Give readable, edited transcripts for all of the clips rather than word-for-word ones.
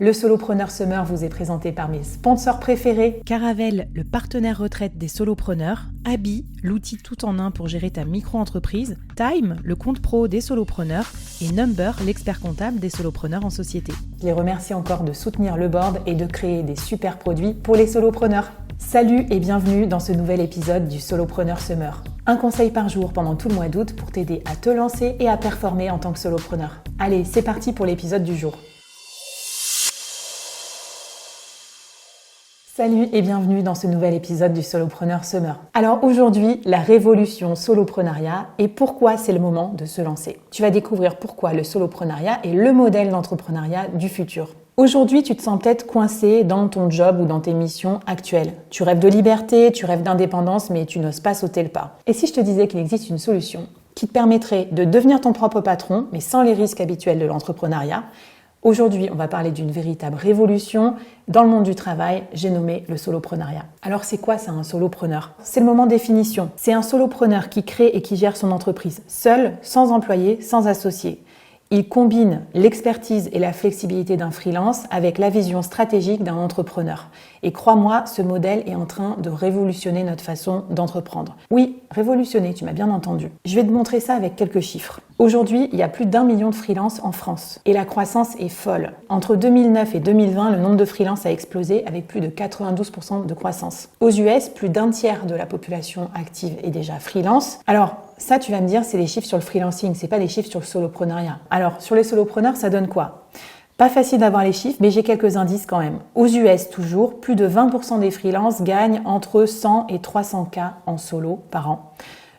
Le Solopreneur Summer vous est présenté par mes sponsors préférés. Caravelle, le partenaire retraite des solopreneurs. Abi, l'outil tout en un pour gérer ta micro-entreprise. Time, le compte pro des solopreneurs. Et Number, l'expert comptable des solopreneurs en société. Je les remercie encore de soutenir le board et de créer des super produits pour les solopreneurs. Salut et bienvenue dans ce nouvel épisode du Solopreneur Summer. Un conseil par jour pendant tout le mois d'août pour t'aider à te lancer et à performer en tant que solopreneur. Allez, c'est parti pour l'épisode du jour. Salut et bienvenue dans ce nouvel épisode du Solopreneur Summer. Alors aujourd'hui, la révolution soloprenariat et pourquoi c'est le moment de se lancer. Tu vas découvrir pourquoi le soloprenariat est le modèle d'entrepreneuriat du futur. Aujourd'hui, tu te sens peut-être coincé dans ton job ou dans tes missions actuelles. Tu rêves de liberté, tu rêves d'indépendance, mais tu n'oses pas sauter le pas. Et si je te disais qu'il existe une solution qui te permettrait de devenir ton propre patron, mais sans les risques habituels de l'entrepreneuriat? Aujourd'hui, on va parler d'une véritable révolution dans le monde du travail, j'ai nommé le soloprenariat. Alors c'est quoi ça, un solopreneur? C'est le moment de définition. C'est un solopreneur qui crée et qui gère son entreprise, seul, sans employé, sans associé. Il combine l'expertise et la flexibilité d'un freelance avec la vision stratégique d'un entrepreneur. Et crois-moi, ce modèle est en train de révolutionner notre façon d'entreprendre. Oui, révolutionner, tu m'as bien entendu. Je vais te montrer ça avec quelques chiffres. Aujourd'hui, il y a plus d'1 million de freelances en France et la croissance est folle. Entre 2009 et 2020, le nombre de freelances a explosé avec plus de 92% de croissance. Aux US, plus d'un tiers de la population active est déjà freelance. Alors, ça, tu vas me dire, c'est les chiffres sur le freelancing, c'est pas les chiffres sur le soloprenariat. Alors, sur les solopreneurs, ça donne quoi? Pas facile d'avoir les chiffres, mais j'ai quelques indices quand même. Aux US, toujours, plus de 20% des freelances gagnent entre 100 et 300 K en solo par an.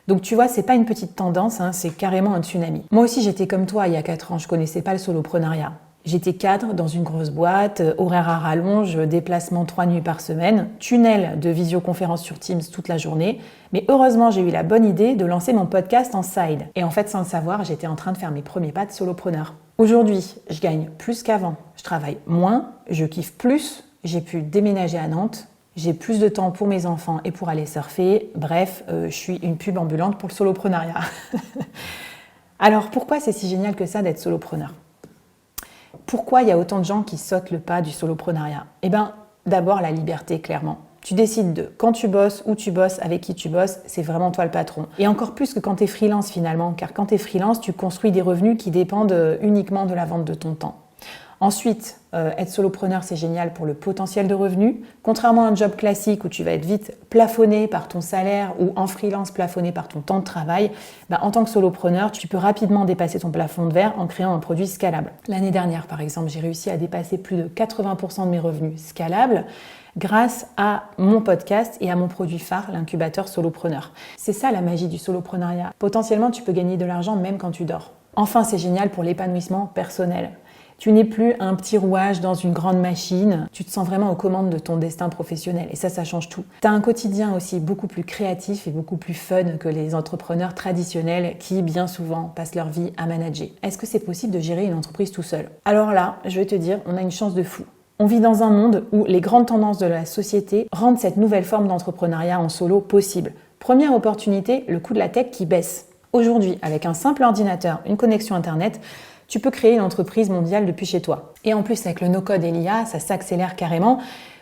Donc tu vois, c'est pas une petite tendance, c'est carrément un tsunami. Moi aussi, j'étais comme toi il y a 4 ans, je connaissais pas le soloprenariat. J'étais cadre dans une grosse boîte, horaire à rallonge, déplacement 3 nuits par semaine, tunnel de visioconférence sur Teams toute la journée. Mais heureusement, j'ai eu la bonne idée de lancer mon podcast en side. Et en fait, sans le savoir, j'étais en train de faire mes premiers pas de solopreneur. Aujourd'hui, je gagne plus qu'avant. Je travaille moins, je kiffe plus, j'ai pu déménager à Nantes. J'ai plus de temps pour mes enfants et pour aller surfer. Bref, je suis une pub ambulante pour le soloprenariat. Alors, pourquoi c'est si génial que ça d'être solopreneur? Pourquoi il y a autant de gens qui sautent le pas du soloprenariat? Eh bien, d'abord la liberté, clairement. Tu décides de quand tu bosses, où tu bosses, avec qui tu bosses, c'est vraiment toi le patron. Et encore plus que quand tu es freelance finalement, car quand tu es freelance, tu construis des revenus qui dépendent uniquement de la vente de ton temps. Ensuite, être solopreneur, c'est génial pour le potentiel de revenus. Contrairement à un job classique où tu vas être vite plafonné par ton salaire ou en freelance plafonné par ton temps de travail, en tant que solopreneur, tu peux rapidement dépasser ton plafond de verre en créant un produit scalable. L'année dernière, par exemple, j'ai réussi à dépasser plus de 80% de mes revenus scalables grâce à mon podcast et à mon produit phare, l'incubateur solopreneur. C'est ça la magie du soloprenariat. Potentiellement, tu peux gagner de l'argent même quand tu dors. Enfin, c'est génial pour l'épanouissement personnel. Tu n'es plus un petit rouage dans une grande machine, tu te sens vraiment aux commandes de ton destin professionnel et ça change tout. Tu as un quotidien aussi beaucoup plus créatif et beaucoup plus fun que les entrepreneurs traditionnels qui, bien souvent, passent leur vie à manager. Est-ce que c'est possible de gérer une entreprise tout seul? Alors là, je vais te dire, on a une chance de fou. On vit dans un monde où les grandes tendances de la société rendent cette nouvelle forme d'entrepreneuriat en solo possible. Première opportunité, le coût de la tech qui baisse. Aujourd'hui, avec un simple ordinateur, une connexion Internet, tu peux créer une entreprise mondiale depuis chez toi. Et en plus, avec le no-code et l'IA, ça s'accélère carrément.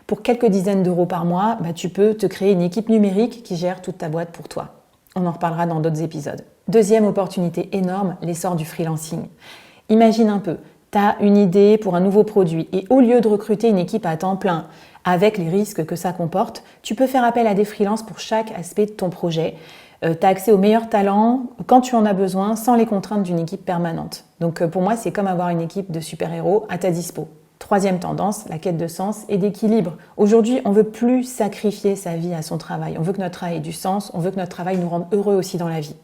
Pour quelques dizaines d'euros par mois, tu peux te créer une équipe numérique qui gère toute ta boîte pour toi. On en reparlera dans d'autres épisodes. Deuxième opportunité énorme, l'essor du freelancing. Imagine un peu, tu as une idée pour un nouveau produit et au lieu de recruter une équipe à temps plein, avec les risques que ça comporte, tu peux faire appel à des freelances pour chaque aspect de ton projet. Tu as accès aux meilleurs talents quand tu en as besoin sans les contraintes d'une équipe permanente. Donc pour moi, c'est comme avoir une équipe de super-héros à ta dispo. Troisième tendance, la quête de sens et d'équilibre. Aujourd'hui, on ne veut plus sacrifier sa vie à son travail. On veut que notre travail ait du sens, on veut que notre travail nous rende heureux aussi dans la vie.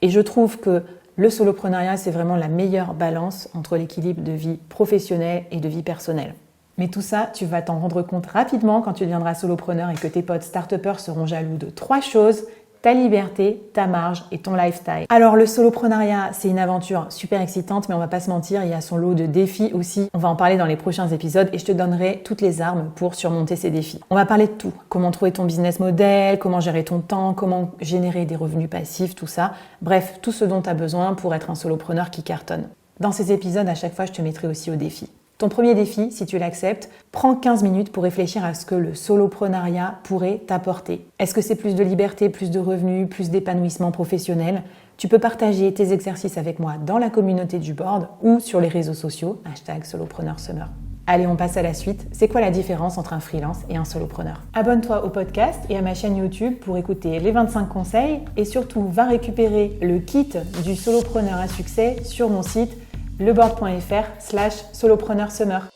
Et je trouve que le soloprenariat, c'est vraiment la meilleure balance entre l'équilibre de vie professionnelle et de vie personnelle. Mais tout ça, tu vas t'en rendre compte rapidement quand tu deviendras solopreneur et que tes potes start-upers seront jaloux de 3 choses: ta liberté, ta marge et ton lifestyle. Alors le soloprenariat, c'est une aventure super excitante, mais on va pas se mentir, il y a son lot de défis aussi. On va en parler dans les prochains épisodes et je te donnerai toutes les armes pour surmonter ces défis. On va parler de tout. Comment trouver ton business model, comment gérer ton temps, comment générer des revenus passifs, tout ça. Bref, tout ce dont tu as besoin pour être un solopreneur qui cartonne. Dans ces épisodes, à chaque fois, je te mettrai aussi au défi. Ton premier défi, si tu l'acceptes, prends 15 minutes pour réfléchir à ce que le soloprenariat pourrait t'apporter. Est-ce que c'est plus de liberté, plus de revenus, plus d'épanouissement professionnel ? Tu peux partager tes exercices avec moi dans la communauté du board ou sur les réseaux sociaux, #SolopreneurSummer. Allez, on passe à la suite. C'est quoi la différence entre un freelance et un solopreneur ? Abonne-toi au podcast et à ma chaîne YouTube pour écouter les 25 conseils et surtout va récupérer le kit du solopreneur à succès sur mon site leboard.fr/solopreneursummer.